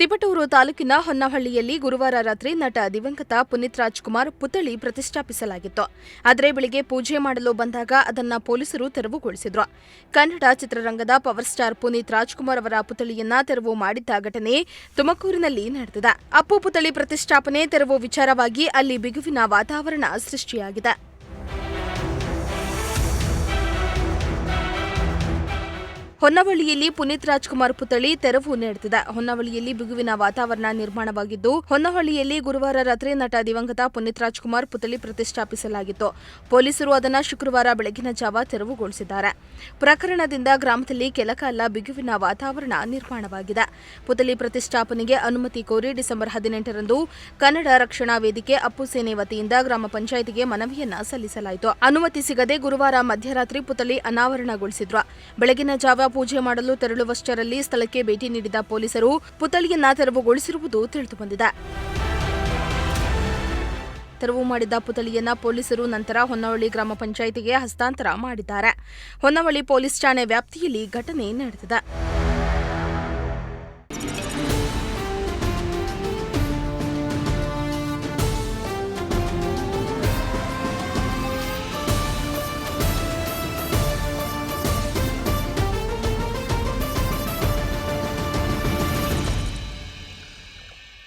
ತಿಪಟೂರು ತಾಲೂಕಿನ ಹೊನ್ನಹಳ್ಳಿಯಲ್ಲಿ ಗುರುವಾರ ರಾತ್ರಿ ನಟ ದಿವಂಗತ ಪುನೀತ್ ರಾಜ್ಕುಮಾರ್ ಪುತ್ಥಳಿ ಪ್ರತಿಷ್ಠಾಪಿಸಲಾಗಿತ್ತು. ಆದರೆ ಬೆಳಿಗ್ಗೆ ಪೂಜೆ ಮಾಡಲು ಬಂದಾಗ ಅದನ್ನು ಪೊಲೀಸರು ತೆರವುಗೊಳಿಸಿದ್ರು. ಕನ್ನಡ ಚಿತ್ರರಂಗದ ಪವರ್ ಸ್ಟಾರ್ ಪುನೀತ್ ರಾಜ್ಕುಮಾರ್ ಅವರ ಪುತ್ಥಳಿಯನ್ನ ತೆರವು ಮಾಡಿದ್ದ ಘಟನೆ ತುಮಕೂರಿನಲ್ಲಿ ನಡೆದಿದೆ. ಅಪ್ಪು ಪುತ್ಥಳಿ ಪ್ರತಿಷ್ಠಾಪನೆ ತೆರವು ವಿಚಾರವಾಗಿ ಅಲ್ಲಿ ಬಿಗುವಿನ ವಾತಾವರಣ ಸೃಷ್ಟಿಯಾಗಿದೆ. ಹೊನ್ನವಳ್ಳಿಯಲ್ಲಿ ಪುನೀತ್ ರಾಜ್ಕುಮಾರ್ ಪುತ್ಥಳಿ ತೆರವು ನಡೆದಿದೆ. ಹೊನ್ನವಳ್ಳಿಯಲ್ಲಿ ಬಿಗುವಿನ ವಾತಾವರಣ ನಿರ್ಮಾಣವಾಗಿದ್ದು, ಹೊನ್ನವಳ್ಳಿಯಲ್ಲಿ ಗುರುವಾರ ರಾತ್ರಿ ನಟ ದಿವಂಗತ ಪುನೀತ್ ರಾಜ್ಕುಮಾರ್ ಪುತ್ಥಳಿ ಪ್ರತಿಷ್ಠಾಪಿಸಲಾಗಿತ್ತು. ಪೊಲೀಸರು ಅದನ್ನು ಶುಕ್ರವಾರ ಬೆಳಗಿನ ಜಾವ ತೆರವುಗೊಳಿಸಿದ್ದಾರೆ. ಪ್ರಕರಣದಿಂದ ಗ್ರಾಮದಲ್ಲಿ ಕೆಲಕಾಲ ಬಿಗುವಿನ ವಾತಾವರಣ ನಿರ್ಮಾಣವಾಗಿದೆ. ಪುತ್ಥಳಿ ಪ್ರತಿಷ್ಠಾಪನೆಗೆ ಅನುಮತಿ ಕೋರಿ ಡಿಸೆಂಬರ್ 18ರಂದು ಕನ್ನಡ ರಕ್ಷಣಾ ವೇದಿಕೆ ಅಪ್ಪು ಸೇನೆ ವತಿಯಿಂದ ಗ್ರಾಮ ಪಂಚಾಯಿತಿಗೆ ಮನವಿಯನ್ನ ಸಲ್ಲಿಸಲಾಯಿತು. ಅನುಮತಿ ಸಿಗದೆ ಗುರುವಾರ ಮಧ್ಯರಾತ್ರಿ ಪುತ್ಥಳಿ ಅನಾವರಣಗೊಳಿಸಿದ್ರು. ಬೆಳಗಿನ ಜಾವ ಪೂಜೆ ಮಾಡಲು ತೆರಳುವಷ್ಟರಲ್ಲಿ ಸ್ಥಳಕ್ಕೆ ಭೇಟಿ ನೀಡಿದ ಪೊಲೀಸರು ಪುತ್ಥಳಿಯನ್ನ ತೆರವುಗೊಳಿಸಿರುವುದು ತಿಳಿದುಬಂದಿದೆ. ತೆರವು ಮಾಡಿದ ಪುತ್ಥಳಿಯನ್ನ ಪೊಲೀಸರು ನಂತರ ಹೊನ್ನವಳ್ಳಿ ಗ್ರಾಮ ಪಂಚಾಯಿತಿಗೆ ಹಸ್ತಾಂತರ ಮಾಡಿದ್ದಾರೆ. ಹೊನ್ನವಳ್ಳಿ ಪೊಲೀಸ್ ಠಾಣೆ ವ್ಯಾಪ್ತಿಯಲ್ಲಿ ಘಟನೆ ನಡೆದಿದೆ.